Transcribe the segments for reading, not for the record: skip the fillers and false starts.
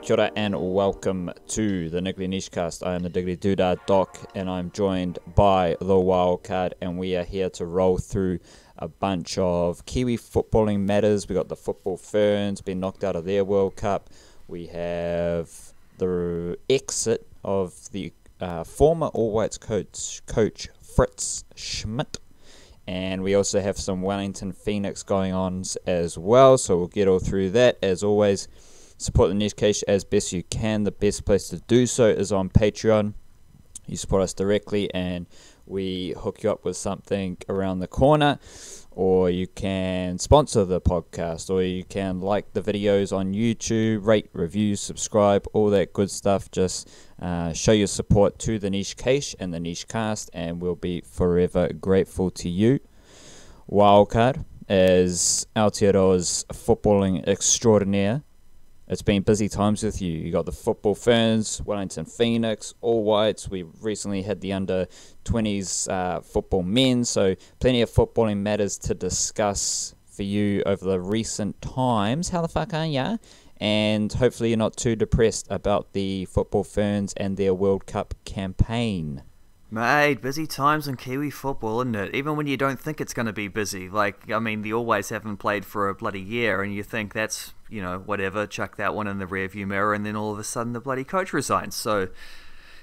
Kia ora and welcome to the Niggly Nishcast. I am the Diggly Doodah Doc and I'm joined by the Wildcard, and we are here to roll through a bunch of Kiwi footballing matters. We got the Football Ferns being knocked out of their World Cup. We have the exit of the former All Whites coach Fritz Schmid. And we also have some Wellington Phoenix going on as well, so we'll get all through that. As always, support the Nishcast as best you can. The best place to do so is on Patreon. You support us directly and we hook you up with something around the corner, or you can sponsor the podcast, or you can like the videos on YouTube, rate, review, subscribe, all that good stuff. Just show your support to the Nishcast and the Nishcast, and we'll be forever grateful to you. Wildcard, as Aotearoa's footballing extraordinaire, it's been busy times with you. You got the Football Ferns, Wellington Phoenix, All Whites. We recently had the under-20s football men, so plenty of footballing matters to discuss for you over the recent times. How the fuck are ya? And hopefully you're not too depressed about the Football Ferns and their World Cup campaign. Mate, busy times in Kiwi football, isn't it? Even when you don't think it's going to be busy. Like, I mean, the All Whites haven't played for a bloody year, and you think that's, you know, whatever, chuck that one in the rearview mirror, and then all of a sudden the bloody coach resigns. So,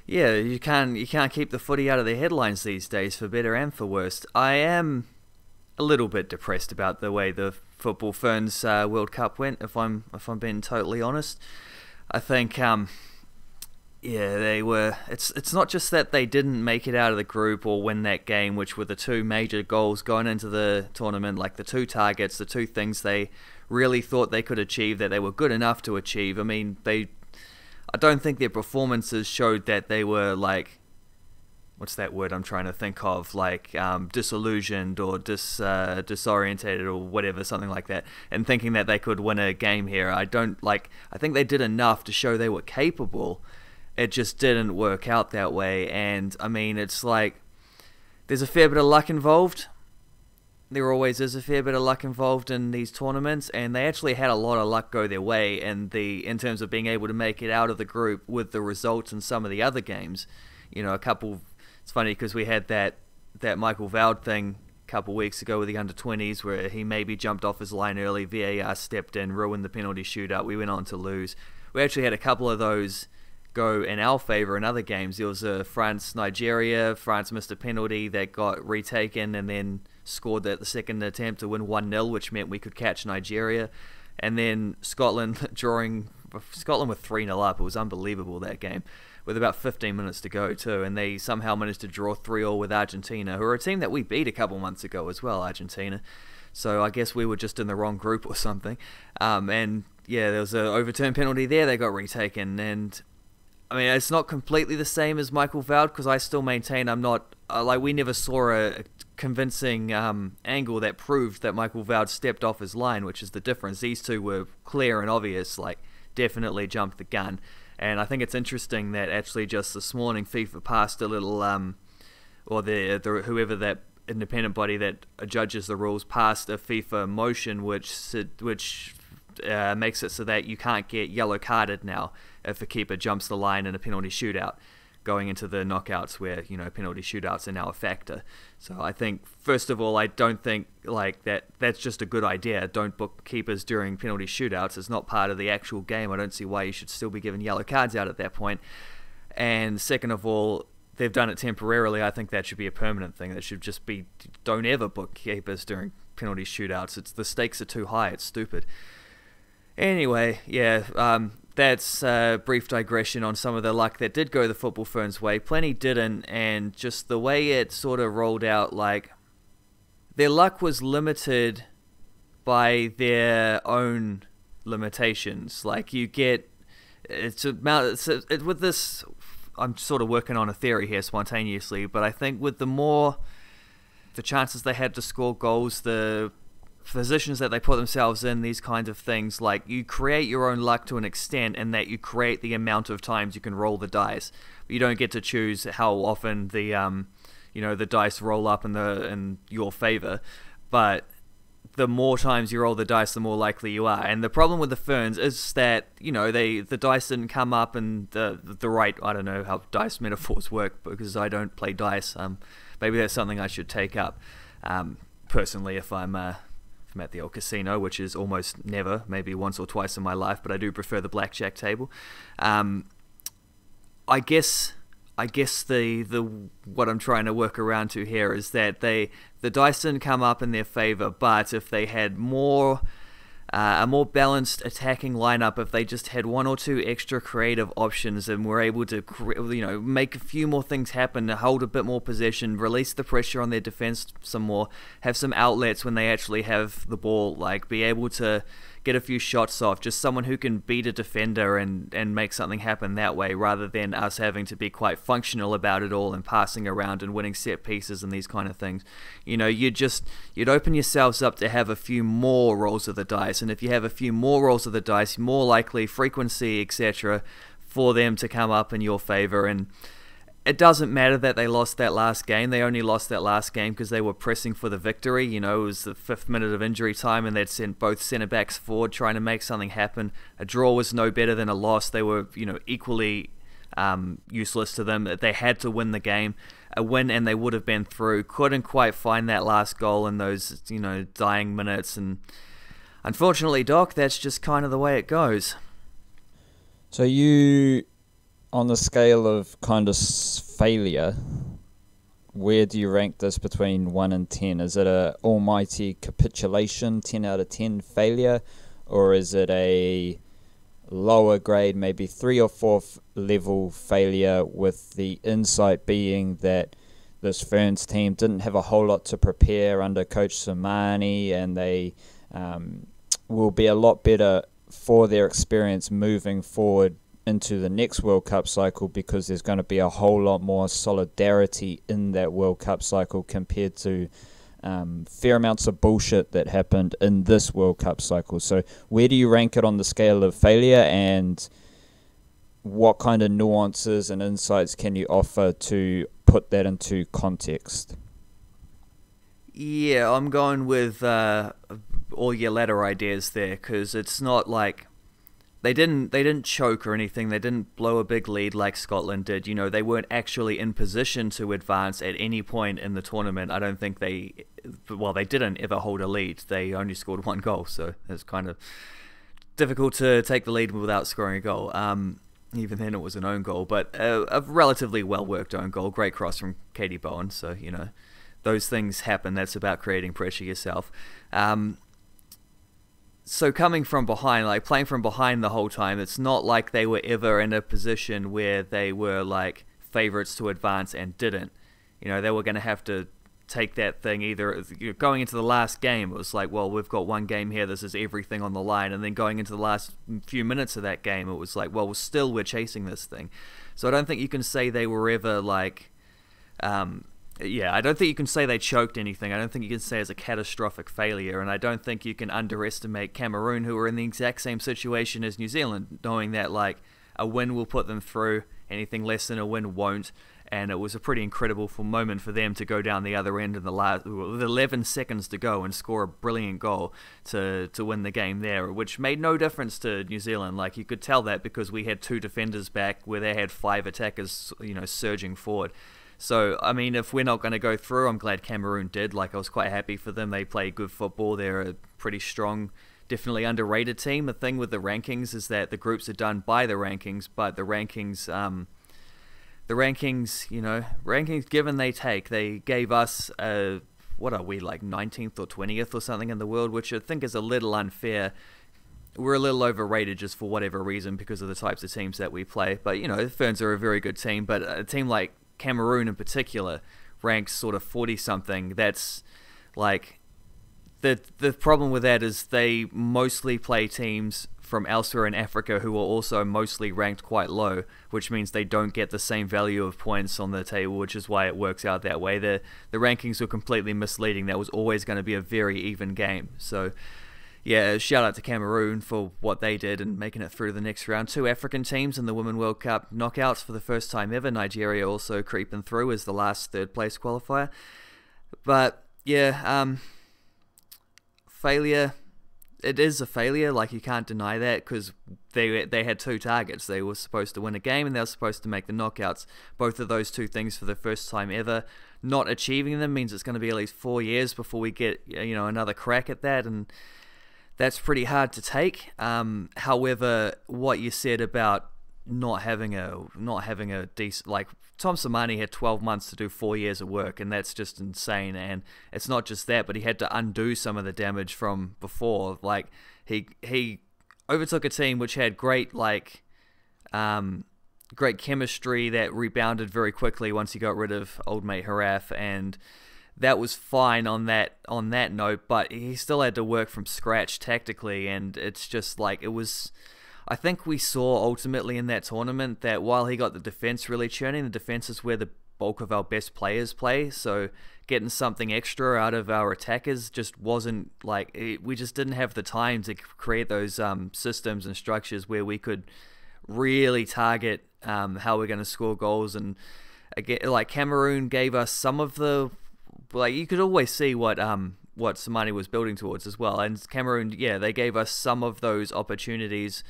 yeah, you can't keep the footy out of the headlines these days, for better and for worse. I am a little bit depressed about the way the Football Ferns World Cup went, if I'm being totally honest. I think yeah, they were. It's not just that they didn't make it out of the group or win that game, which were the two major goals going into the tournament, like the two targets, the two things they really thought they could achieve, that they were good enough to achieve. I mean, I don't think their performances showed that they were like, what's that word I'm trying to think of, like disillusioned or disorientated or whatever, something like that, and thinking that they could win a game here. I think they did enough to show they were capable. It just didn't work out that way, and I mean, it's like there's a fair bit of luck involved. There always is a fair bit of luck involved in these tournaments, and they actually had a lot of luck go their way in terms of being able to make it out of the group with the results in some of the other games. You know, it's funny because we had that Michael Vowd thing a couple weeks ago with the under-20s where he maybe jumped off his line early, VAR stepped in, ruined the penalty shootout, we went on to lose. We actually had a couple of those go in our favour in other games. There was a France-Nigeria. France missed a penalty that got retaken and then scored at the second attempt to win 1-0, which meant we could catch Nigeria. And then Scotland with 3-0 up. It was unbelievable, that game, with about 15 minutes to go too. And they somehow managed to draw 3-3 with Argentina, who are a team that we beat a couple months ago as well, Argentina. So I guess we were just in the wrong group or something. And yeah, there was an overturned penalty there that got retaken. And I mean, it's not completely the same as Michael Vowd, because I still maintain I'm not, we never saw a convincing angle that proved that Michael Vowd stepped off his line, which is the difference. These two were clear and obvious, like definitely jumped the gun. And I think it's interesting that actually just this morning FIFA passed a little, or whoever that independent body that judges the rules passed a FIFA motion which makes it so that you can't get yellow carded now if a keeper jumps the line in a penalty shootout going into the knockouts, where, you know, penalty shootouts are now a factor. So I think, first of all, I don't think like that's just a good idea. Don't book keepers during penalty shootouts. It's not part of the actual game. I don't see why you should still be giving yellow cards out at that point. And second of all, they've done it temporarily. I think that should be a permanent thing. That should just be, don't ever book keepers during penalty shootouts. The stakes are too high. It's stupid. Anyway, yeah, that's a brief digression on some of the luck that did go the Football Ferns' way. Plenty didn't, and just the way it sort of rolled out, like, their luck was limited by their own limitations. Like, you get, with this, I'm sort of working on a theory here spontaneously, but I think with the chances they had to score goals, the positions that they put themselves in, these kinds of things, like, you create your own luck to an extent, and that you create the amount of times you can roll the dice. You don't get to choose how often the dice roll up in your favor, but the more times you roll the dice, the more likely you are. And the problem with the Ferns is that, the dice didn't come up in the right, I don't know how dice metaphors work because I don't play dice. Maybe that's something I should take up. Personally, if I'm at the old casino, which is almost never, maybe once or twice in my life, but I do prefer the blackjack table. I guess the what I'm trying to work around to here is that the dice didn't come up in their favor, but if they had a more balanced attacking lineup, if they just had one or two extra creative options and were able to make a few more things happen, to hold a bit more possession, release the pressure on their defense some more, have some outlets when they actually have the ball, like be able to get a few shots off, just someone who can beat a defender and make something happen that way, rather than us having to be quite functional about it all and passing around and winning set pieces and these kind of things. You'd open yourselves up to have a few more rolls of the dice, and if you have a few more rolls of the dice, more likely frequency, etc., for them to come up in your favor. And it doesn't matter that they lost that last game. They only lost that last game because they were pressing for the victory. It was the 5th minute of injury time and they'd sent both centre-backs forward trying to make something happen. A draw was no better than a loss. They were, equally useless to them. They had to win the game. A win and they would have been through. Couldn't quite find that last goal in those, dying minutes. And unfortunately, Doc, that's just kind of the way it goes. So you... on the scale of kind of failure, where do you rank this between 1 and 10? Is it a almighty capitulation, 10 out of 10 failure, or is it a lower grade, maybe 3 or 4 level failure, with the insight being that this Ferns team didn't have a whole lot to prepare under Coach Samani, and they will be a lot better for their experience moving forward into the next World Cup cycle, because there's going to be a whole lot more solidarity in that World Cup cycle compared to fair amounts of bullshit that happened in this World Cup cycle. So where do you rank it on the scale of failure, and what kind of nuances and insights can you offer to put that into context? Yeah, I'm going with all your latter ideas there, because it's not like They didn't choke or anything. They didn't blow a big lead like Scotland did. They weren't actually in position to advance at any point in the tournament. I don't think they didn't ever hold a lead. They only scored 1 goal, so it's kind of difficult to take the lead without scoring a goal. Even then, it was an own goal, but a relatively well-worked own goal. Great cross from Katie Bowen, so, those things happen. That's about creating pressure yourself. So coming from behind, like playing from behind the whole time, it's not like they were ever in a position where they were like favourites to advance and didn't. They were going to have to take that thing either going into the last game. It was like, well, we've got one game here. This is everything on the line. And then going into the last few minutes of that game, it was like, well, we're chasing this thing. So I don't think you can say they were ever like... I don't think you can say they choked anything. I don't think you can say it's a catastrophic failure, and I don't think you can underestimate Cameroon, who are in the exact same situation as New Zealand, knowing that like a win will put them through, anything less than a win won't, and it was a pretty incredible moment for them to go down the other end in the last with 11 seconds to go and score a brilliant goal to win the game there, which made no difference to New Zealand. Like, you could tell that because we had 2 defenders back where they had 5 attackers, surging forward. So, I mean, if we're not going to go through, I'm glad Cameroon did. Like, I was quite happy for them. They play good football. They're a pretty strong, definitely underrated team. The thing with the rankings is that the groups are done by the rankings, but the rankings, rankings given they take. They gave us, what are we, like 19th or 20th or something in the world, which I think is a little unfair. We're a little overrated just for whatever reason because of the types of teams that we play. But, the Ferns are a very good team, but a team like Cameroon in particular ranks sort of 40-something. That's like the problem with that is they mostly play teams from elsewhere in Africa who are also mostly ranked quite low, which means they don't get the same value of points on the table, which is why it works out that way. The rankings were completely misleading. That was always going to be a very even game. So yeah, shout out to Cameroon for what they did and making it through the next round. 2 African teams in the Women World Cup knockouts for the first time ever. Nigeria also creeping through as the last 3rd place qualifier. But yeah, failure. It is a failure, like you can't deny that, because they had two targets. They were supposed to win a game and they were supposed to make the knockouts. Both of those two things for the first time ever. Not achieving them means it's going to be at least 4 years before we get another crack at that, and that's pretty hard to take. However, what you said about not having a decent, like, Tom Samani had 12 months to do 4 years of work, and that's just insane. And it's not just that, but he had to undo some of the damage from before. Like, he overtook a team which had great chemistry that rebounded very quickly once he got rid of old mate Haraf, and that was fine on that note, but he still had to work from scratch tactically, and it's just like, it was... I think we saw ultimately in that tournament that while he got the defense really churning, the defense is where the bulk of our best players play, so getting something extra out of our attackers just wasn't, like, we just didn't have the time to create those systems and structures where we could really target how we're going to score goals. And again, like, Cameroon gave us some of the, like, you could always see what Samani was building towards as well, and Cameroon, yeah, they gave us some of those opportunities.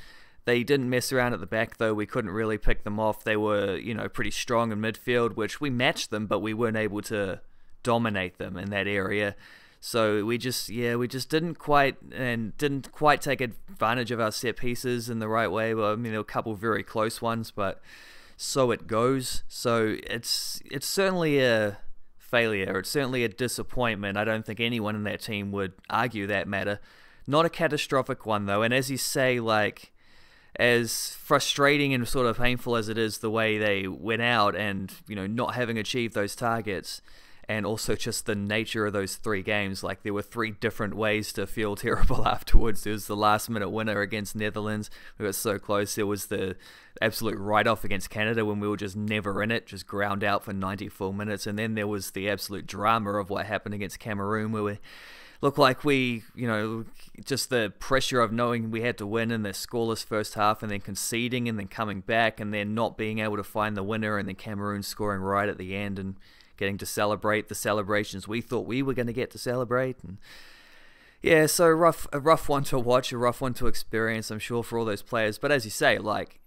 They didn't mess around at the back, though. We couldn't really pick them off. They were, pretty strong in midfield, which we matched them, but we weren't able to dominate them in that area. So we just didn't quite take advantage of our set pieces in the right way. Well, I mean, there were a couple very close ones, but so it goes. So it's certainly a failure. It's certainly a disappointment. I don't think anyone in that team would argue that matter. Not a catastrophic one, though. And as you say, like, as frustrating and sort of painful as it is the way they went out and, not having achieved those targets, and also just the nature of those 3 games, like, there were 3 different ways to feel terrible afterwards. There was the last minute winner against Netherlands. We got so close. There was the absolute write-off against Canada when we were just never in it, just ground out for 94 minutes. And then there was the absolute drama of what happened against Cameroon, where we looked like we, just the pressure of knowing we had to win in the scoreless first half and then conceding and then coming back and then not being able to find the winner, and then Cameroon scoring right at the end and getting to celebrate the celebrations we thought we were going to get to celebrate. And yeah, so a rough one to watch, a rough one to experience, I'm sure, for all those players. But as you say, like,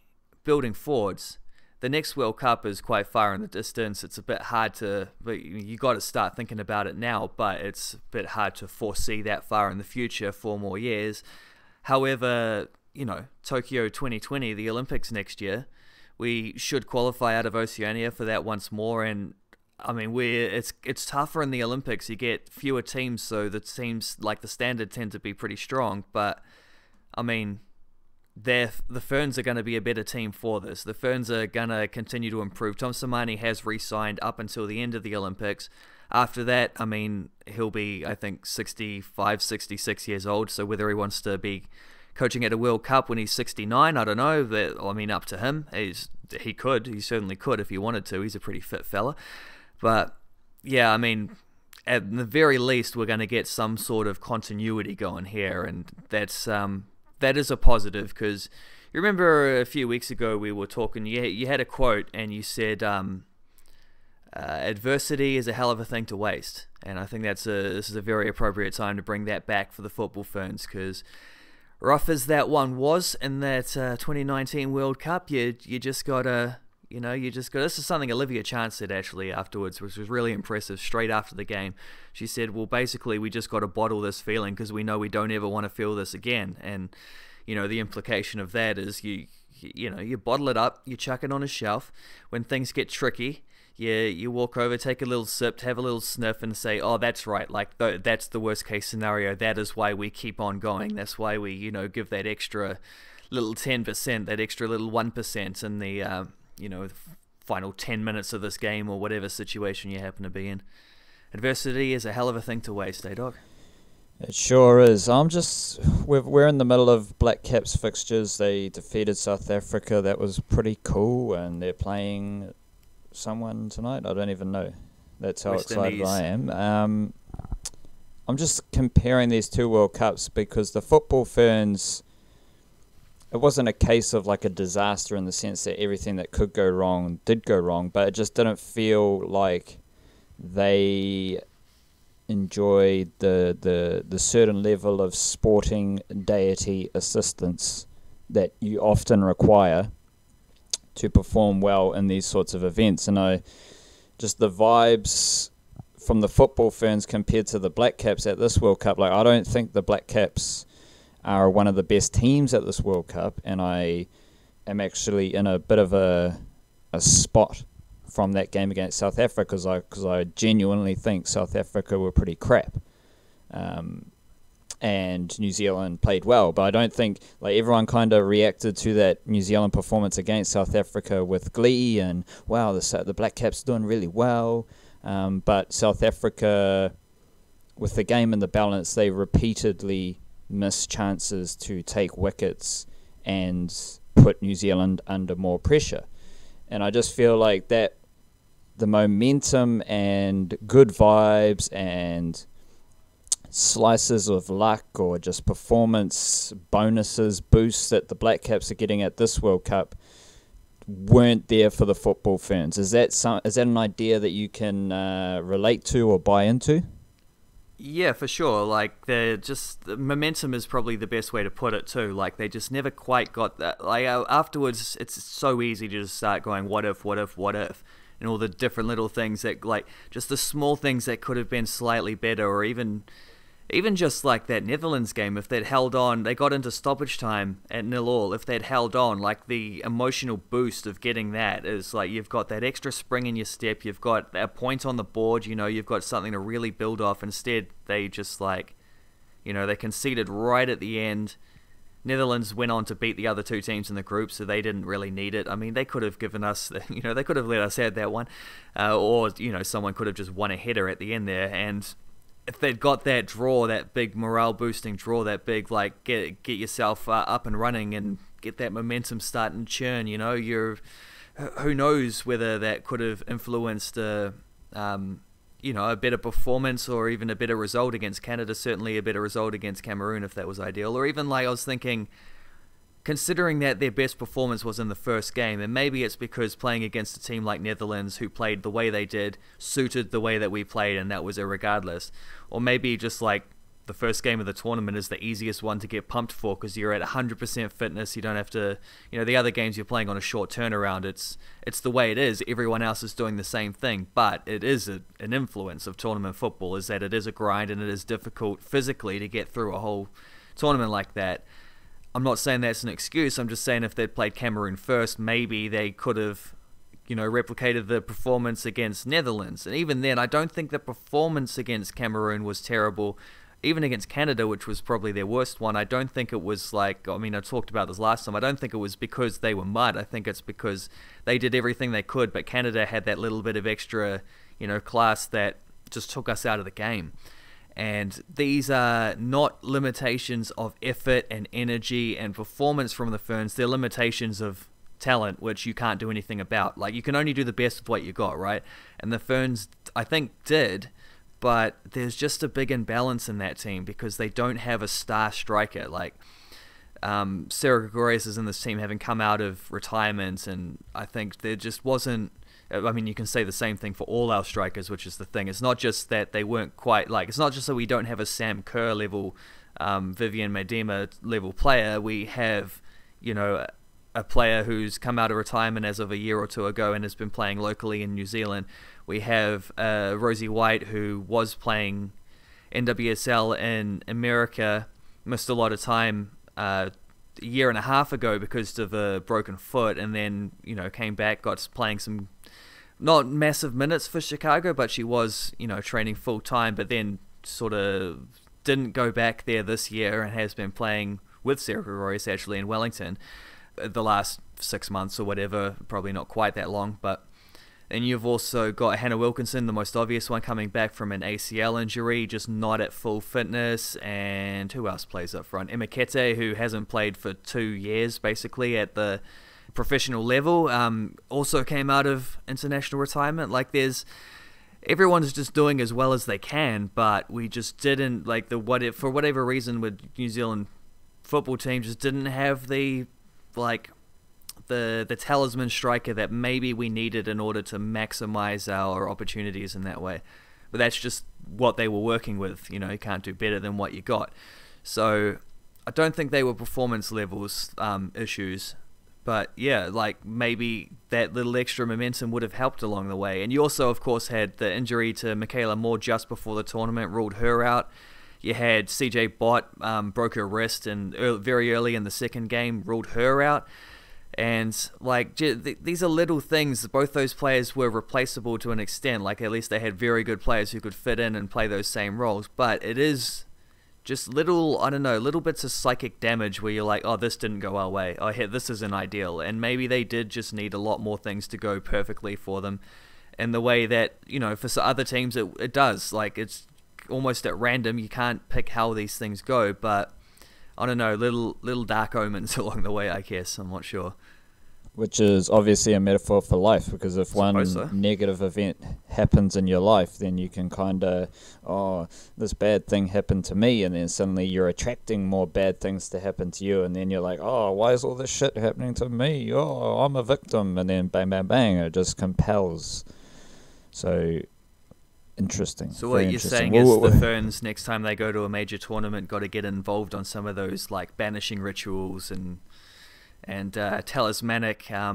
building forwards, the next World Cup is quite far in the distance. It's a bit hard to, but you got to start thinking about it now, but it's a bit hard to foresee that far in the future, 4 more years. However, Tokyo 2020, the Olympics next year, we should qualify out of Oceania for that once more. And I mean, it's tougher in the Olympics. You get fewer teams, so the teams, like, the standard tend to be pretty strong. But I mean, the Ferns are going to be a better team for this. The Ferns are going to continue to improve. Tom Samani has re-signed up until the end of the Olympics. After that, I mean, he'll be, I think, 65, 66 years old. So whether he wants to be coaching at a World Cup when he's 69, I don't know. I mean, up to him. He certainly could if he wanted to. He's a pretty fit fella. But yeah, I mean, at the very least, we're going to get some sort of continuity going here, and that is a positive, because you remember a few weeks ago we were talking, you had a quote and you said, adversity is a hell of a thing to waste. And I think this is a very appropriate time to bring that back for the Football Ferns, because rough as that one was in that 2019 World Cup, you just got to... this is something Olivia Chance said actually afterwards, which was really impressive. Straight after the game, she said, well, basically, we just got to bottle this feeling because we know we don't ever want to feel this again. And, the implication of that is you bottle it up, you chuck it on a shelf. When things get tricky, you walk over, take a little sip, have a little sniff, and say, oh, that's right. Like, that's the worst case scenario. That is why we keep on going. That's why we, give that extra little 10%, that extra little 1% in the... the final 10 minutes of this game or whatever situation you happen to be in. Adversity is a hell of a thing to waste, eh, Doc? It sure is. We're in the middle of Black Caps fixtures. They defeated South Africa. That was pretty cool, and they're playing someone tonight. I don't even know. That's how West excited Indies. I am. I'm just comparing these 2 World Cups because the Football Ferns... It wasn't a case of like a disaster in the sense that everything that could go wrong did go wrong, but it just didn't feel like they enjoy the certain level of sporting deity assistance that you often require to perform well in these sorts of events. And just the vibes from the Football Ferns compared to the Black Caps at this World Cup, like I don't think the Black Caps are one of the best teams at this World Cup, and I am actually in a bit of a spot from that game against South Africa because I genuinely think South Africa were pretty crap. And New Zealand played well, but I don't think, like, everyone kind of reacted to that New Zealand performance against South Africa with glee and wow, the Black Caps doing really well. But South Africa, with the game in the balance, they repeatedly missed chances to take wickets and put New Zealand under more pressure. And I just feel like that the momentum and good vibes and slices of luck or just performance bonuses, boosts that the Black Caps are getting at this World Cup weren't there for the Football Ferns. Is that an idea that you can relate to or buy into? Yeah, for sure. Like, the momentum is probably the best way to put it too. Like, they just never quite got that. Like, afterwards, it's so easy to just start going, what if, and all the different little things that, like, just the small things that could have been slightly better, or even just like that Netherlands game, if they'd held on, they got into stoppage time at 0-0. If they'd held on, like, the emotional boost of getting that is like, you've got that extra spring in your step, you've got a point on the board, you've got something to really build off. Instead, they just, like, they conceded right at the end. Netherlands went on to beat the other two teams in the group, so they didn't really need it. I mean, they could have given us, they could have let us have that one, or someone could have just won a header at the end there. And if they'd got that draw, that big morale-boosting draw, that big, like, get yourself up and running and get that momentum starting to churn, who knows whether that could have influenced a better performance or even a better result against Canada. Certainly a better result against Cameroon if that was ideal. Or even, like, I was thinking, considering that their best performance was in the first game, and maybe it's because playing against a team like Netherlands, who played the way they did, suited the way that we played, and that was irregardless. Or maybe just, like, the first game of the tournament is the easiest one to get pumped for because you're at 100% fitness. You don't have to, the other games you're playing on a short turnaround. It's the way it is. Everyone else is doing the same thing, but it is an influence of tournament football, is that it is a grind and it is difficult physically to get through a whole tournament like that. I'm not saying that's an excuse. I'm just saying if they'd played Cameroon first, maybe they could have, replicated the performance against Netherlands. And even then, I don't think the performance against Cameroon was terrible. Even against Canada, which was probably their worst one, I don't think it was like, I talked about this last time, I don't think it was because they were mud. I think it's because they did everything they could, but Canada had that little bit of extra, class that just took us out of the game. And these are not limitations of effort and energy and performance from the Ferns. They're limitations of talent, which you can't do anything about. Like, you can only do the best with what you got, right? And the Ferns, I think, did. But there's just a big imbalance in that team because they don't have a star striker. Like, Sarah Gregorius is in this team having come out of retirement, and I think there just wasn't... you can say the same thing for all our strikers, which is the thing. It's not just that they weren't quite... Like, it's not just that we don't have a Sam Kerr level, Vivian Miedema level player. We have, a player who's come out of retirement as of a year or two ago and has been playing locally in New Zealand. We have Rosie White, who was playing NWSL in America, missed a lot of time a year and a half ago because of a broken foot, and then, came back, got playing some not massive minutes for Chicago, but she was, training full time, but then sort of didn't go back there this year and has been playing with Sarah Gregorius actually in Wellington the last 6 months or whatever, probably not quite that long. But then you've also got Hannah Wilkinson, the most obvious one, coming back from an ACL injury, just not at full fitness. And who else plays up front? Emma Kete, who hasn't played for 2 years basically at the professional level, also came out of international retirement. Like, everyone's just doing as well as they can, but we just didn't, like, for whatever reason with New Zealand football team just didn't have the talisman striker that maybe we needed in order to maximize our opportunities in that way. but that's just what they were working with. You know, you can't do better than what you got. So I don't think they were performance levels issues. But yeah, like maybe that little extra momentum would have helped along the way. And you also, of course, had the injury to Michaela Moore just before the tournament, ruled her out. You had CJ Bott broke her wrist and very early in the second game, ruled her out. And like these are little things. Both those players were replaceable to an extent. Like at least they had very good players who could fit in and play those same roles. But it is just little, I don't know, little bits of psychic damage where you're like, oh, this didn't go our way. Oh, this isn't ideal. And maybe they did just need a lot more things to go perfectly for them in the way that, you know, for other teams it does. Like it's almost at random. You can't pick how these things go, but I don't know, little dark omens along the way, I guess. I'm not sure. Which is obviously a metaphor for life, because if one negative event happens in your life, then you can kind of, oh, this bad thing happened to me, and then suddenly you're attracting more bad things to happen to you, and then you're like, oh, why is all this shit happening to me? Oh, I'm a victim, and then bang, bang, bang, it just compels. So, interesting. So what you're saying is the Ferns, next time they go to a major tournament, got to get involved on some of those like banishing rituals and talismanic, I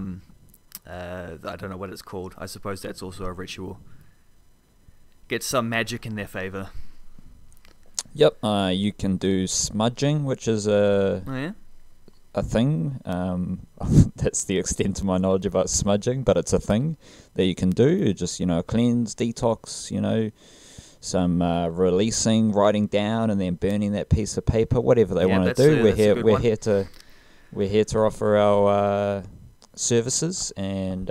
don't know what it's called. I suppose that's also a ritual. Get some magic in their favor. Yep, you can do smudging, which is a thing. That's the extent of my knowledge about smudging, but it's a thing that you can do. Just, you know, cleanse, detox, you know, some releasing, writing down, and then burning that piece of paper, whatever they want to do. We're here to offer our services and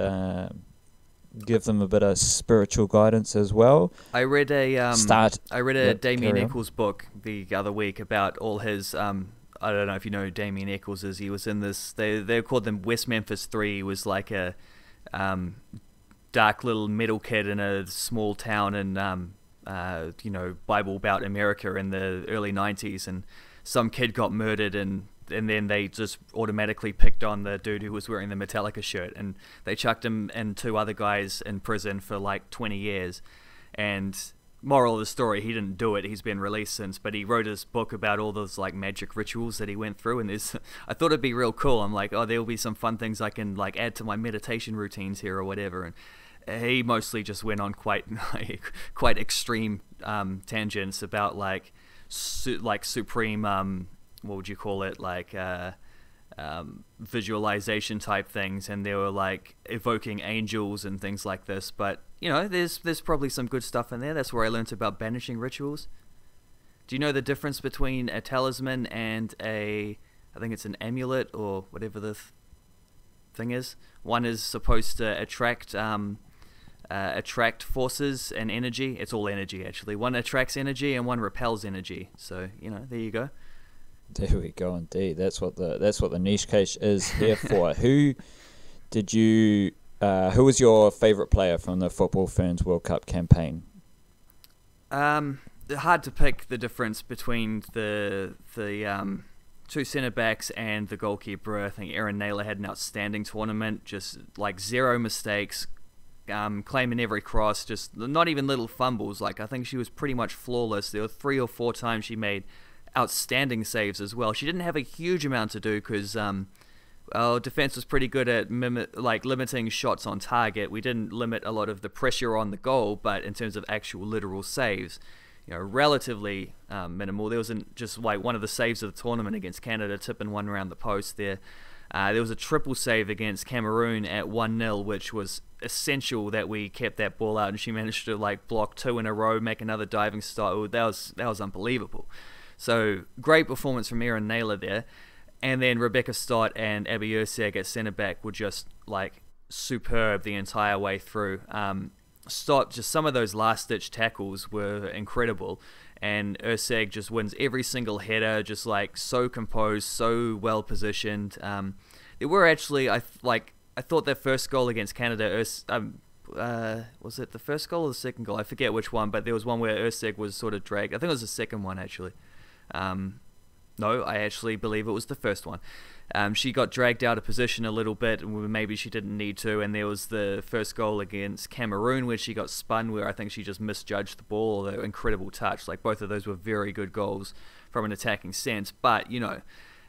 give them a bit of spiritual guidance as well. I read a Damien Eccles book the other week about all his. I don't know if you know who Damien Eccles is. He was in this. They called them West Memphis 3. He was like a dark little metal kid in a small town in Bible Belt America in the early 90s, and some kid got murdered and then they just automatically picked on the dude who was wearing the Metallica shirt, and they chucked him and two other guys in prison for like 20 years. And moral of the story, he didn't do it. He's been released since, but he wrote his book about all those like magic rituals that he went through. And I thought it'd be real cool. I'm like, oh, there'll be some fun things I can like add to my meditation routines here or whatever. And he mostly just went on quite extreme tangents about like supreme what would you call it, like visualization type things, and they were like evoking angels and things like this. But you know, there's probably some good stuff in there. That's where I learned about banishing rituals. Do you know the difference between a talisman and I think it's an amulet or whatever the thing is? One is supposed to attract forces and energy. It's all energy actually. One attracts energy and one repels energy. So you know, there you go. There we go, indeed. That's what the niche case is here for. Who was your favourite player from the Football Ferns World Cup campaign? Hard to pick the difference between the two centre backs and the goalkeeper. I think Erin Naylor had an outstanding tournament, just like zero mistakes, claiming every cross, just not even little fumbles. Like I think she was pretty much flawless. There were 3 or 4 times she made outstanding saves as well. She didn't have a huge amount to do because our defense was pretty good at limiting shots on target. We didn't limit a lot of the pressure on the goal, but in terms of actual literal saves, you know, relatively minimal. There wasn't just like one of the saves of the tournament against Canada, tipping one around the post there. There was a triple save against Cameroon at 1-0, which was essential that we kept that ball out, and she managed to like block 2 in a row, make another diving style. That was unbelievable. So great performance from Erin Naylor there. And then Rebecca Stott and Abby Urseg at centre-back were just like superb the entire way through. Stott, just some of those last-ditch tackles were incredible. And Urseg just wins every single header, just like so composed, so well-positioned. There were actually, I thought their first goal against Canada, was it the first goal or the second goal? I forget which one, but there was one where Urseg was sort of dragged. I think it was the second one, actually. No, I actually believe it was the first one. She got dragged out of position a little bit, and maybe she didn't need to, and there was the first goal against Cameroon where she got spun, where I think she just misjudged the ball, although incredible touch. Like, both of those were very good goals from an attacking sense, but,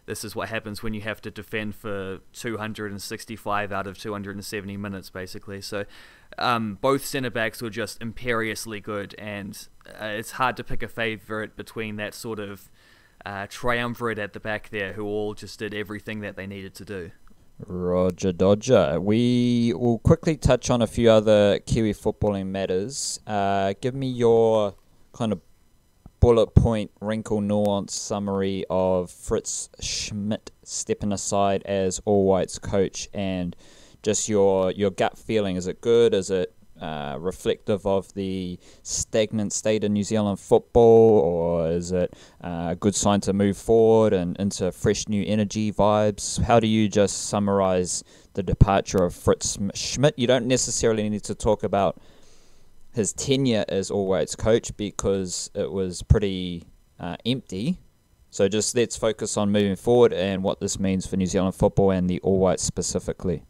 this is what happens when you have to defend for 265 out of 270 minutes, basically. So both centre-backs were just imperiously good, and it's hard to pick a favourite between that sort of triumvirate at the back there who all just did everything that they needed to do. Roger Dodger. We will quickly touch on a few other Kiwi footballing matters. Give me your kind of bullet point, wrinkle, nuance summary of Fritz Schmid stepping aside as All Whites coach, and just your gut feeling. Is it good? Is it reflective of the stagnant state of New Zealand football, or is it a good sign to move forward and into fresh new energy vibes? How do you just summarise the departure of Fritz Schmid? You don't necessarily need to talk about his tenure as All Whites coach because it was pretty empty. So just let's focus on moving forward and what this means for New Zealand football and the All Whites specifically.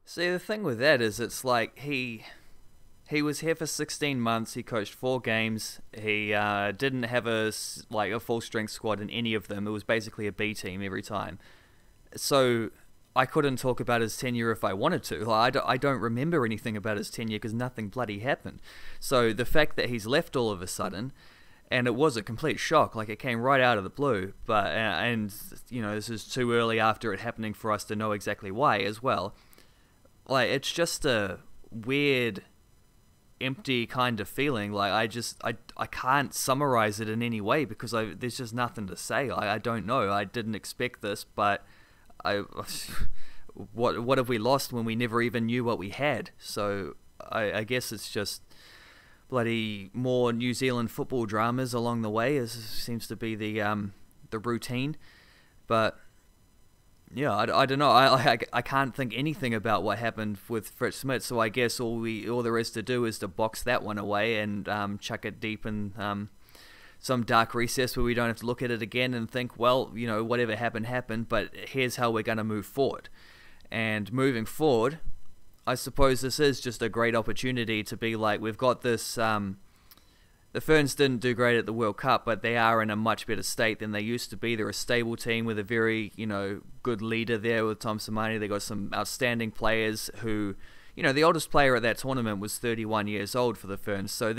See, the thing with that is it's like he was here for 16 months, he coached 4 games, he didn't have a full-strength squad in any of them. It was basically a B team every time. So I couldn't talk about his tenure if I wanted to. I don't remember anything about his tenure because nothing bloody happened. So the fact that he's left all of a sudden, and it was a complete shock, like it came right out of the blue, but and this is too early after it happening for us to know exactly why as well. Like, it's just a weird, empty kind of feeling. Like, I can't summarize it in any way because there's just nothing to say. I don't know. I didn't expect this, but what have we lost when we never even knew what we had? So I guess it's just bloody more New Zealand football dramas along the way, as seems to be the routine. But yeah, I don't know. I can't think anything about what happened with Fritz Schmid, so I guess all there is to do is to box that one away and chuck it deep in some dark recess where we don't have to look at it again and think, well, whatever happened, but here's how we're going to move forward. And moving forward, I suppose this is just a great opportunity to be like, we've got this. The Ferns didn't do great at the World Cup, but they are in a much better state than they used to be. They're a stable team with a very, good leader there with Tom Samani. They got some outstanding players who, the oldest player at that tournament was 31 years old for the Ferns. So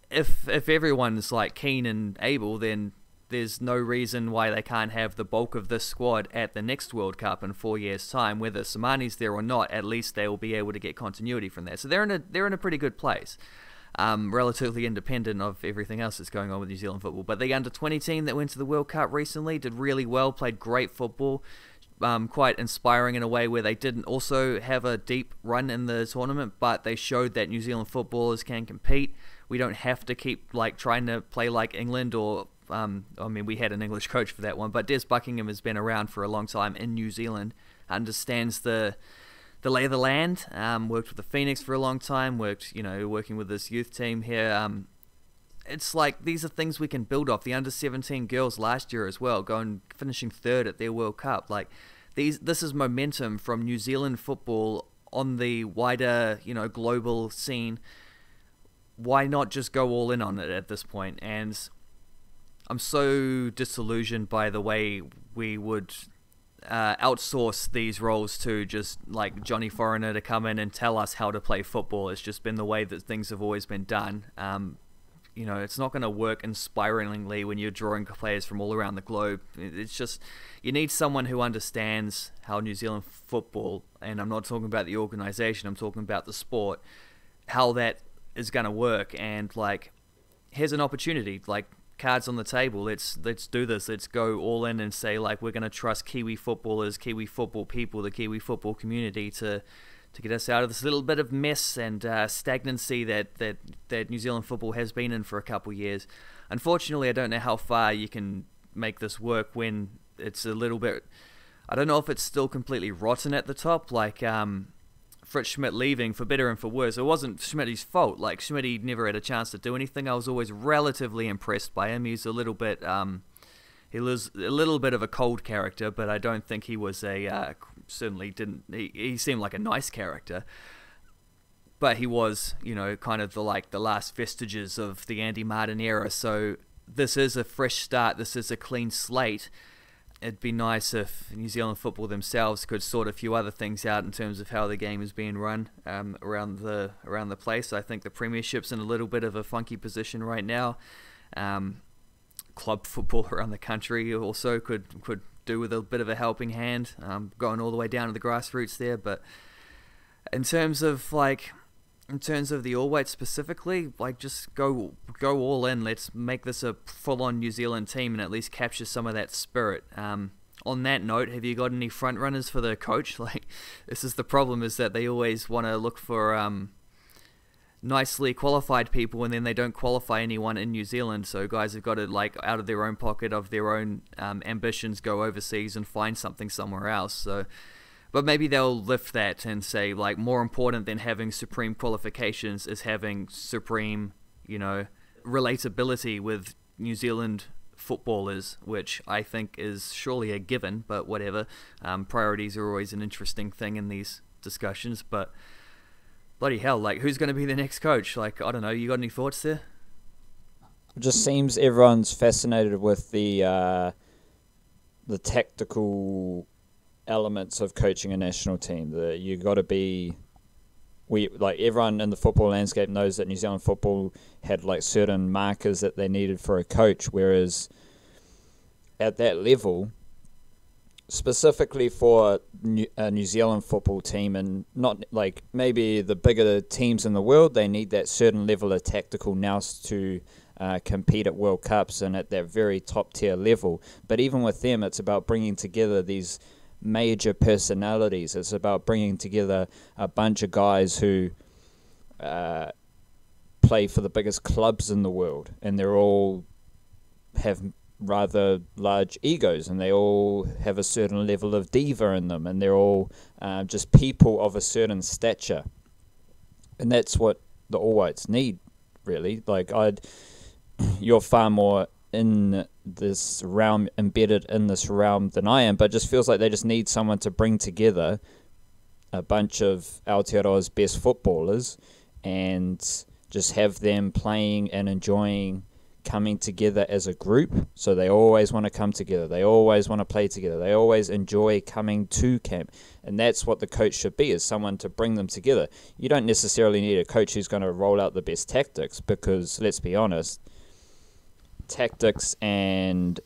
if everyone's like keen and able, then there's no reason why they can't have the bulk of this squad at the next World Cup in 4 years' time. Whether Samani's there or not, at least they will be able to get continuity from there. So they're in a pretty good place. Relatively independent of everything else that's going on with New Zealand football. But the under-20 team that went to the World Cup recently did really well, played great football, quite inspiring in a way where they didn't also have a deep run in the tournament, but they showed that New Zealand footballers can compete. We don't have to keep trying to play like England or... we had an English coach for that one, but Des Buckingham has been around for a long time in New Zealand, understands the lay of the land, worked with the Phoenix for a long time, working with this youth team here. It's like, these are things we can build off. The under-17 girls last year as well, finishing 3rd at their World Cup. Like, this is momentum from New Zealand football on the wider, global scene. Why not just go all in on it at this point? And I'm so disillusioned by the way we would outsource these roles to just like Johnny Foreigner to come in and tell us how to play football. It's just been the way that things have always been done. It's not going to work inspiringly when you're drawing players from all around the globe. It's just, you need someone who understands how New Zealand football, and I'm not talking about the organisation, I'm talking about the sport, how that is going to work. And here's an opportunity, cards on the table. Let's do this. Let's go all in and say we're going to trust Kiwi footballers, Kiwi football people, the Kiwi football community to get us out of this little bit of mess and stagnancy that New Zealand football has been in for a couple years. Unfortunately, I don't know how far you can make this work when it's a little bit. I don't know if it's still completely rotten at the top. Fritz Schmid leaving, for better and for worse. It wasn't Schmid's fault. Schmid never had a chance to do anything. I was always relatively impressed by him. He's a little bit he was a little bit of a cold character, but I don't think he was certainly didn't. He seemed like a nice character. But he was, kind of the last vestiges of the Andy Martin era. So this is a fresh start. This is a clean slate. It'd be nice if New Zealand football themselves could sort a few other things out in terms of how the game is being run around the place. I think the Premiership's in a little bit of a funky position right now. Club football around the country also could do with a bit of a helping hand, going all the way down to the grassroots there. But in terms of the All Whites specifically, just go all in. Let's make this a full-on New Zealand team and at least capture some of that spirit. On that note, have you got any front runners for the coach? This is the problem, is that they always want to look for nicely qualified people, and then they don't qualify anyone in New Zealand. So guys have got to, out of their own pocket, of their own ambitions, go overseas and find something somewhere else. So. But maybe they'll lift that and say, more important than having supreme qualifications is having supreme, relatability with New Zealand footballers, which I think is surely a given, but whatever. Priorities are always an interesting thing in these discussions, but bloody hell, who's going to be the next coach? I don't know, you got any thoughts there? It just seems everyone's fascinated with the tactical elements of coaching a national team. You got to be, everyone in the football landscape knows that New Zealand football had certain markers that they needed for a coach, whereas at that level, specifically for a New Zealand football team, and not maybe the bigger teams in the world, they need that certain level of tactical nous to compete at World Cups and at that very top tier level. But even with them, it's about bringing together these major personalities. It's about bringing together a bunch of guys who play for the biggest clubs in the world, and they're all have rather large egos, and they all have a certain level of diva in them, and they're all just people of a certain stature. And that's what the All Whites need, really. You're far more in this realm, embedded in this realm than I am, but it just feels like they just need someone to bring together a bunch of Aotearoa's best footballers and just have them playing and enjoying coming together as a group. So they always want to come together, they always want to play together, they always enjoy coming to camp, and that's what the coach should be, is someone to bring them together. You don't necessarily need a coach who's going to roll out the best tactics, because let's be honest, tactics and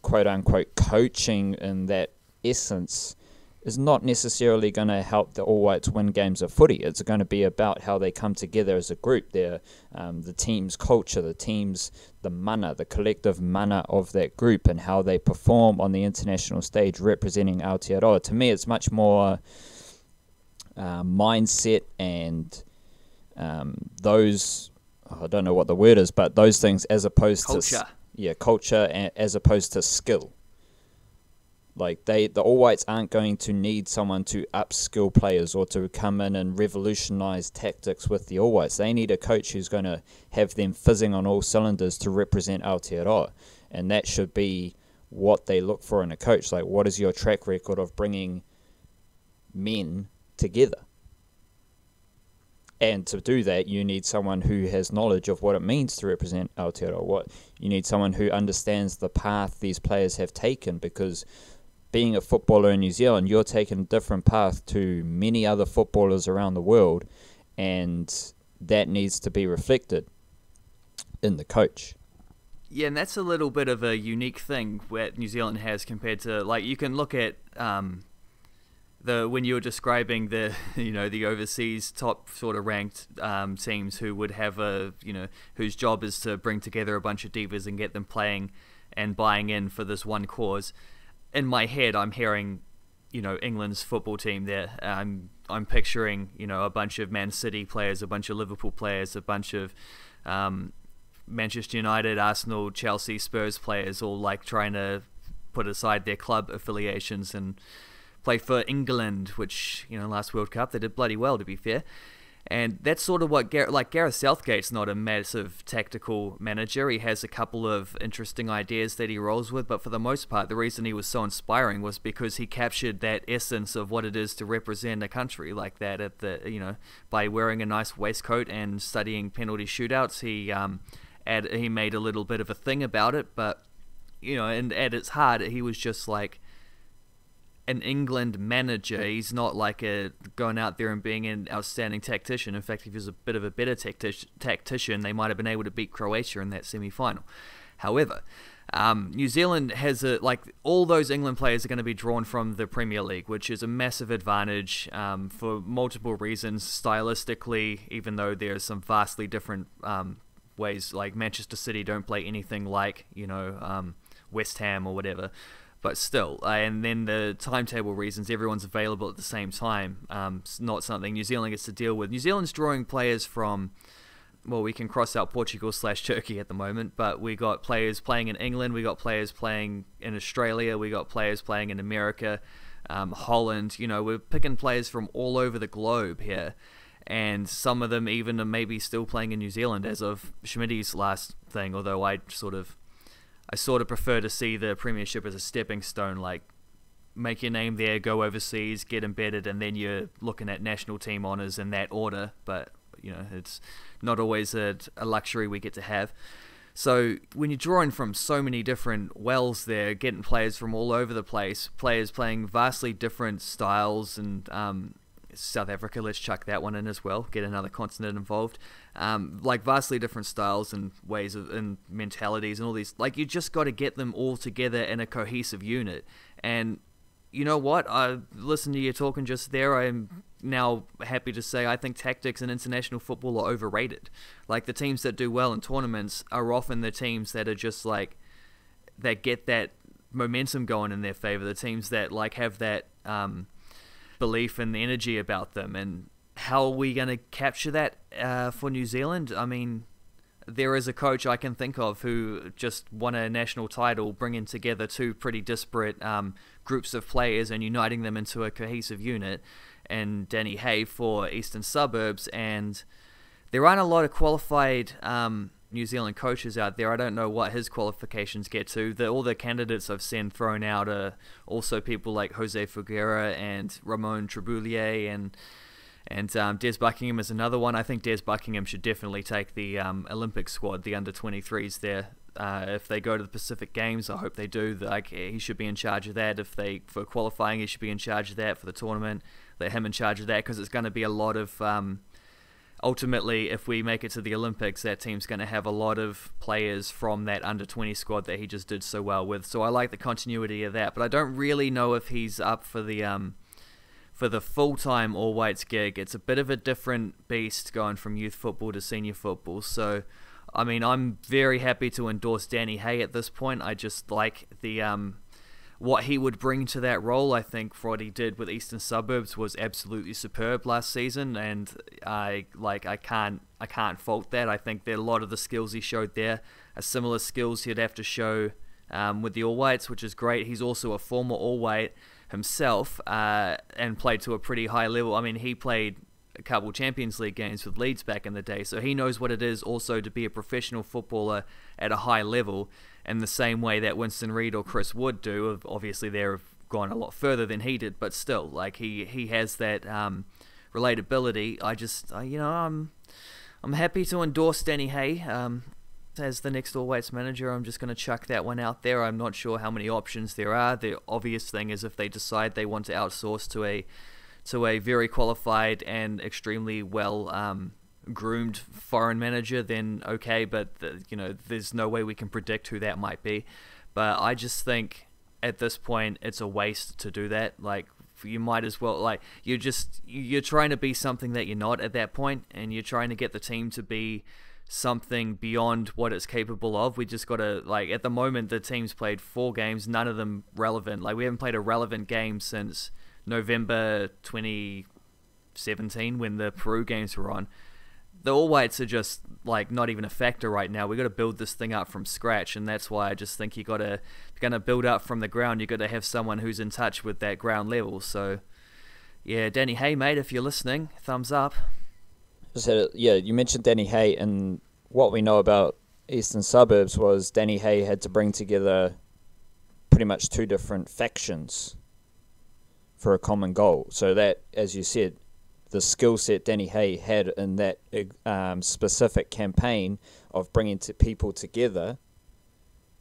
quote-unquote coaching in that essence is not necessarily going to help the All Whites win games of footy. It's going to be about how they come together as a group. They're, the team's culture, the mana, the collective mana of that group, and how they perform on the international stage representing Aotearoa. To me, it's much more mindset and those... I don't know what the word is, but those things, as opposed to culture, as opposed to skill. The All Whites aren't going to need someone to upskill players or to come in and revolutionise tactics with the All Whites. They need a coach who's going to have them fizzing on all cylinders to represent Aotearoa, and that should be what they look for in a coach. What is your track record of bringing men together? And to do that, you need someone who has knowledge of what it means to represent Aotearoa. You need someone who understands the path these players have taken, because being a footballer in New Zealand, you're taking a different path to many other footballers around the world, and that needs to be reflected in the coach. Yeah, and that's a little bit of a unique thing that New Zealand has compared to, you can look at... when you were describing the overseas top sort of ranked teams who would have whose job is to bring together a bunch of divas and get them playing and buying in for this one cause. In my head, I'm hearing, England's football team there. I'm picturing, a bunch of Man City players, a bunch of Liverpool players, a bunch of Manchester United, Arsenal, Chelsea, Spurs players, all trying to put aside their club affiliations and play for England, which, last World Cup, they did bloody well, to be fair. And that's sort of what Gareth Southgate's not a massive tactical manager. He has a couple of interesting ideas that he rolls with, but for the most part, the reason he was so inspiring was because he captured that essence of what it is to represent a country like that by wearing a nice waistcoat and studying penalty shootouts. He made a little bit of a thing about it, but and at its heart, he was just like an England manager. He's not like going out there and being an outstanding tactician. In fact, if he was a bit of a better tactician, they might have been able to beat Croatia in that semi-final. However, New Zealand has all those England players are going to be drawn from the Premier League, which is a massive advantage for multiple reasons. Stylistically, even though there's some vastly different ways, like Manchester City don't play anything like West Ham or whatever. But still, and then the timetable reasons, everyone's available at the same time. It's not something New Zealand gets to deal with. New Zealand's drawing players from, well, we can cross out Portugal/Turkey at the moment, but we got players playing in England, we got players playing in Australia, we got players playing in America, Holland. We're picking players from all over the globe here, and some of them even are maybe still playing in New Zealand as of Schmid's last thing, although I sort of prefer to see the Premiership as a stepping stone, like make your name there, go overseas, get embedded, and then you're looking at national team honours in that order. But, it's not always a luxury we get to have. So when you're drawing from so many different wells there, getting players from all over the place, players playing vastly different styles, and South Africa, let's chuck that one in as well, get another continent involved, vastly different styles and ways of and mentalities and all these, you just got to get them all together in a cohesive unit. And you know what, I listened to you talking just there, I'm now happy to say I think tactics in international football are overrated. The teams that do well in tournaments are often the teams that are just that get that momentum going in their favour, the teams that have that belief and energy about them. And how are we going to capture that for New Zealand? I mean, there is a coach I can think of who just won a national title, bringing together two pretty disparate groups of players and uniting them into a cohesive unit, and Danny Hay for Eastern Suburbs. And there aren't a lot of qualified New Zealand coaches out there. I don't know what his qualifications get to. All the candidates I've seen thrown out are also people like Jose Figueira and Ramon Triboulier, and Des Buckingham is another one. I think Des Buckingham should definitely take the Olympic squad, the under-23s there. If they go to the Pacific Games, I hope they do. He should be in charge of that. For qualifying, he should be in charge of that. For the tournament, let him in charge of that, because it's going to be a lot of... ultimately, if we make it to the Olympics, that team's going to have a lot of players from that under-20 squad that he just did so well with. So I like the continuity of that, but I don't really know if he's up for the full-time All Whites gig. It's a bit of a different beast going from youth football to senior football. So, I mean, I'm very happy to endorse Danny Hay at this point. I just like the what he would bring to that role. I think for what he did with Eastern Suburbs was absolutely superb last season, and I can't fault that. I think that a lot of the skills he showed there are similar skills he'd have to show with the All Whites, which is great. He's also a former All White himself and played to a pretty high level. I mean, he played a couple Champions League games with Leeds back in the day, so he knows what it is also to be a professional footballer at a high level, in the same way that Winston Reid or Chris Wood do. Obviously, they've gone a lot further than he did, but still, he has that relatability. I'm happy to endorse Danny Hay as the next All Whites manager. I'm just going to chuck that one out there. I'm not sure how many options there are. The obvious thing is if they decide they want to outsource to a very qualified and extremely well groomed foreign manager, then okay, but there's no way we can predict who that might be. But I just think at this point it's a waste to do that. You might as well, you're trying to be something that you're not at that point, and you're trying to get the team to be something beyond what it's capable of. We just got to, at the moment the team's played 4 games, none of them relevant. We haven't played a relevant game since November 2017 when the Peru games were on. The All Whites are just not even a factor right now. We got to build this thing up from scratch, and that's why I just think if you're gonna build up from the ground, you got to have someone who's in touch with that ground level. So yeah, Danny Hay, mate, if you're listening, thumbs up. Yeah, you mentioned Danny Hay, and what we know about Eastern Suburbs was Danny Hay had to bring together pretty much two different factions for a common goal. So that, as you said, the skill set Danny Hay had in that specific campaign of bringing people together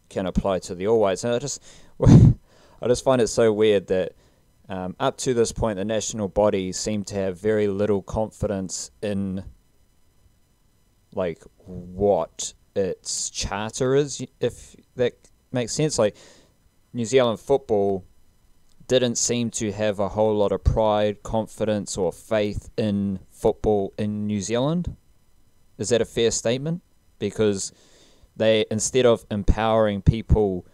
can apply to the All Whites. And I just find it so weird that up to this point, the national body seemed to have very little confidence in like what its charter is, if that makes sense. Like, New Zealand football didn't seem to have a whole lot of pride, confidence, or faith in football in New Zealand. Is that a fair statement? Because they, instead of empowering people,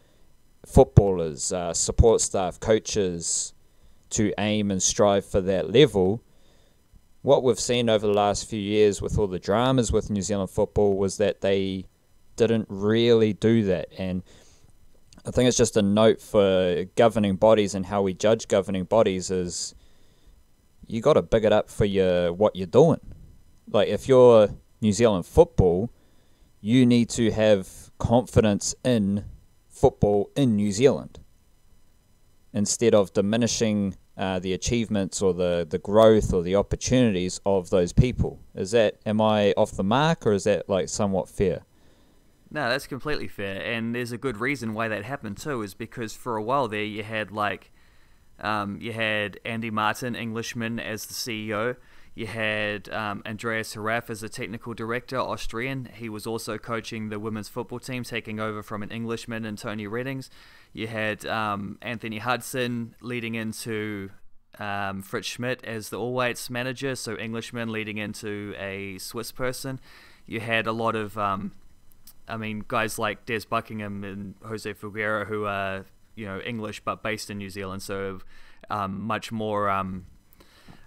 footballers, support staff, coaches, to aim and strive for that level, what we've seen over the last few years with all the dramas with New Zealand football was that they didn't really do that. And I think it's just a note for governing bodies and how we judge governing bodies is you got to big it up for what you're doing. Like, if you're New Zealand football, you need to have confidence in football in New Zealand instead of diminishing the achievements or the growth or the opportunities of those people. Am I off the mark, or is that like somewhat fair? No, that's completely fair, and there's a good reason why that happened too, is because for a while there you had Andy Martin, Englishman, as the CEO. You had Andreas Haraf as the technical director, Austrian. He was also coaching the women's football team, taking over from an Englishman and Tony Reddings. You had Anthony Hudson leading into Fritz Schmid as the All Whites manager, so Englishman leading into a Swiss person. You had a lot of guys like Des Buckingham and Jose Figueira, who are English but based in New Zealand, so much more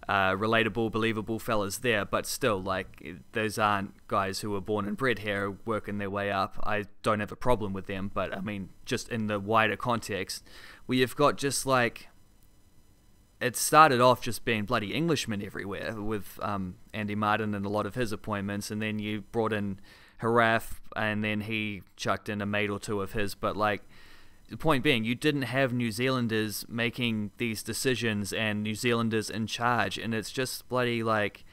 relatable, believable fellas there. But still, like, those aren't guys who were born and bred here working their way up. I don't have a problem with them, but I mean, just in the wider context, where you've got just like, it started off just being bloody Englishmen everywhere with Andy Martin and a lot of his appointments, and then you brought in Haraf, and then he chucked in a mate or two of his. But like, the point being, you didn't have New Zealanders making these decisions and New Zealanders in charge, and it's just bloody like,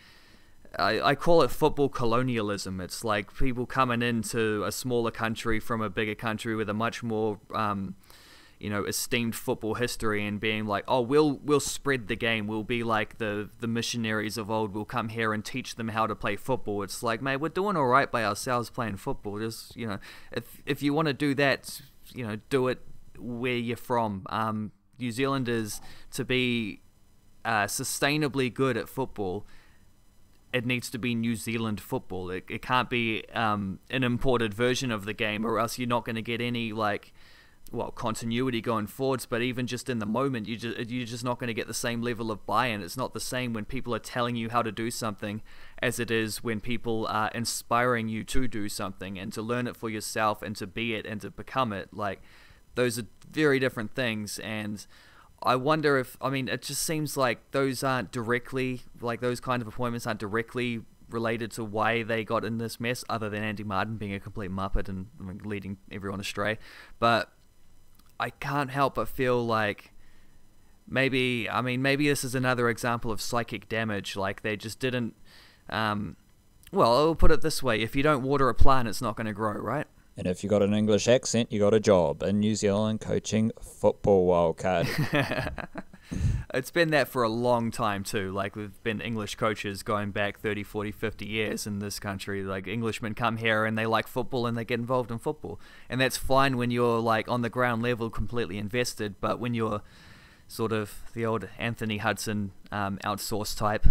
I call it football colonialism. It's like people coming into a smaller country from a bigger country with a much more esteemed football history, and being like, oh, we'll spread the game. We'll be like the missionaries of old. We'll come here and teach them how to play football. It's like, mate, we're doing all right by ourselves playing football. Just, if you want to do that, do it where you're from. New Zealanders, to be sustainably good at football, it needs to be New Zealand football. It can't be an imported version of the game, or else you're not going to get any continuity going forwards. But even just in the moment, you're just not going to get the same level of buy-in. It's not the same when people are telling you how to do something as it is when people are inspiring you to do something and to learn it for yourself and to be it and to become it. Like, those are very different things. And I wonder it just seems like those kind of appointments aren't directly related to why they got in this mess, other than Andy Martin being a complete muppet and leading everyone astray. But I can't help but feel like maybe this is another example of psychic damage. Like, they just didn't, I'll put it this way: if you don't water a plant, it's not going to grow, right? And if you got an English accent, you got a job in New Zealand coaching football, wildcard. It's been that for a long time too. Like, we've been English coaches going back 30, 40, 50 years in this country. Like, Englishmen come here and they like football and they get involved in football. And that's fine when you're like on the ground level completely invested, but when you're sort of the old Anthony Hudson outsourced type,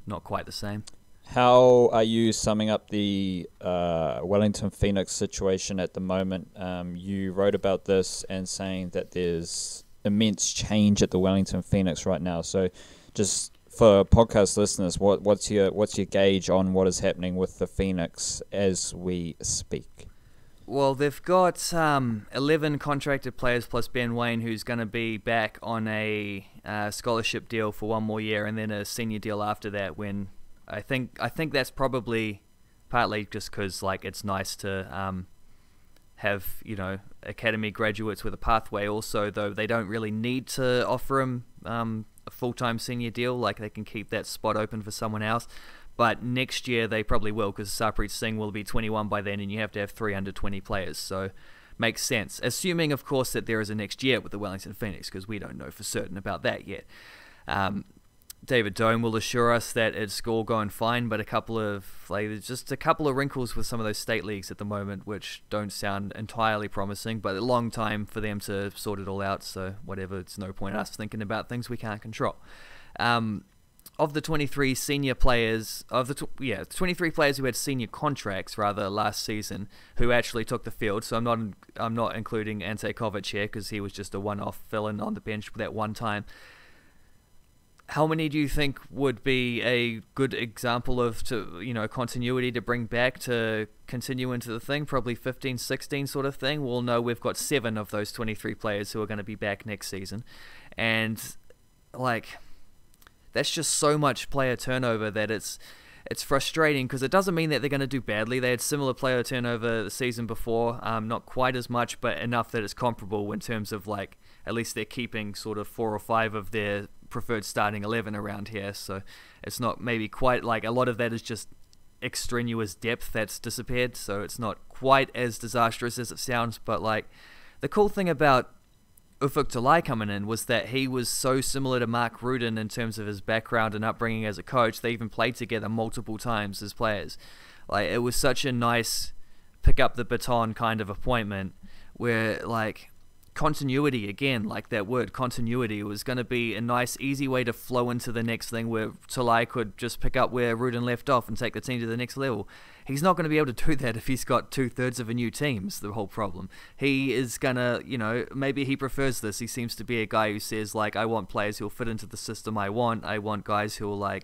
not quite the same. How are you summing up the Wellington Phoenix situation at the moment? You wrote about this and saying that there's immense change at the Wellington Phoenix right now. So just for podcast listeners, what's your gauge on what is happening with the Phoenix as we speak? Well, they've got 11 contracted players plus Ben Wayne, who's going to be back on a scholarship deal for one more year, and then a senior deal after that when I think that's probably partly just because like it's nice to have academy graduates with a pathway. Also, though, they don't really need to offer him a full-time senior deal. Like they can keep that spot open for someone else. But next year they probably will, because Sarpreet Singh will be 21 by then, and you have to have 3 under 20 players. So makes sense, assuming of course that there is a next year with the Wellington Phoenix, because we don't know for certain about that yet. David Dome will assure us that it's all going fine, but there's just a couple of wrinkles with some of those state leagues at the moment, which don't sound entirely promising, but a long time for them to sort it all out, so whatever, it's no point us thinking about things we can't control. Of the 23 senior players, 23 players who had senior contracts rather last season, who actually took the field, so I'm not including Ante Kovac here, because he was just a one-off fill-in on the bench that one time. How many do you think would be a good example of continuity to bring back to continue into the thing? Probably 15, 16 sort of thing. We'll know we've got 7 of those 23 players who are going to be back next season. And, that's just so much player turnover that it's frustrating, because it doesn't mean that they're going to do badly. They had similar player turnover the season before, not quite as much, but enough that it's comparable in terms of, at least they're keeping sort of 4 or 5 of their preferred starting 11 around here, so it's not maybe quite a lot of that is just extraneous depth that's disappeared, so it's not quite as disastrous as it sounds. But the cool thing about Ufuk Talai coming in was that he was so similar to Mark Rudin in terms of his background and upbringing as a coach. They even played together multiple times as players. It was such a nice pick up the baton kind of appointment where continuity, again, that word continuity, was going to be a nice easy way to flow into the next thing, where Talai could just pick up where Rudin left off and take the team to the next level. He's not going to be able to do that if he's got 2/3 of a new team. Is the whole problem. He is going to, maybe he prefers this. He seems to be a guy who says, I want players who'll fit into the system I want guys who'll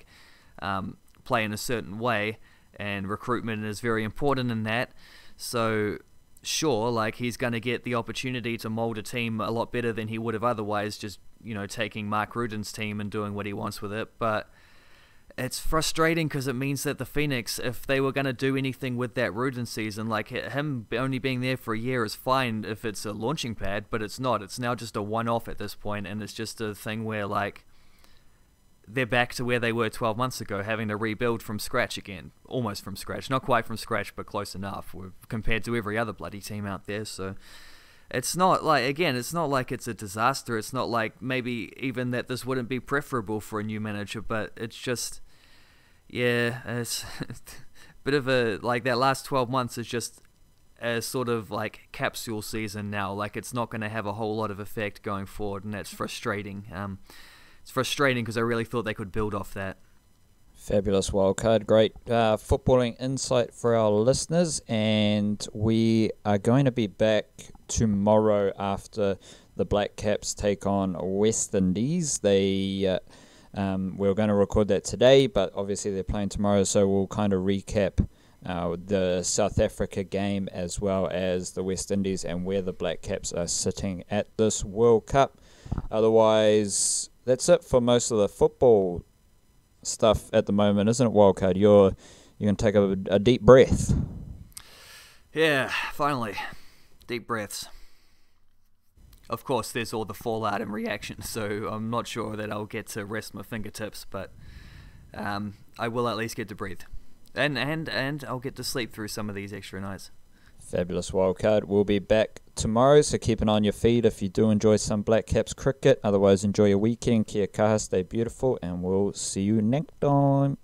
play in a certain way, and recruitment is very important in that. So sure, he's going to get the opportunity to mold a team a lot better than he would have otherwise, just, taking Mark Rudin's team and doing what he wants with it. But it's frustrating, because it means that the Phoenix, if they were going to do anything with that Rudin season, him only being there for a year is fine if it's a launching pad, but it's not. It's now just a one-off at this point, and it's just a thing where, they're back to where they were 12 months ago, having to rebuild from scratch again. Almost from scratch. Not quite from scratch, but close enough compared to every other bloody team out there. So it's not it's not like it's a disaster. It's not maybe even that this wouldn't be preferable for a new manager, but it's just, it's a bit of a, that last 12 months is just a sort of capsule season now. It's not going to have a whole lot of effect going forward, and that's frustrating. It's frustrating because I really thought they could build off that. Fabulous wildcard. Great footballing insight for our listeners. And we are going to be back tomorrow after the Black Caps take on West Indies. We were going to record that today, but obviously they're playing tomorrow, so we'll kind of recap the South Africa game as well as the West Indies and where the Black Caps are sitting at this World Cup. Otherwise, that's it for most of the football stuff at the moment, isn't it, Wildcard? You're going to take a deep breath. Yeah, finally. Deep breaths. Of course, there's all the fallout and reaction, so I'm not sure that I'll get to rest my fingertips, but I will at least get to breathe. And I'll get to sleep through some of these extra nights. Fabulous wildcard. We'll be back tomorrow, so keep an eye on your feed if you do enjoy some Black Caps cricket. Otherwise, enjoy your weekend. Kia kaha, stay beautiful, and we'll see you next time.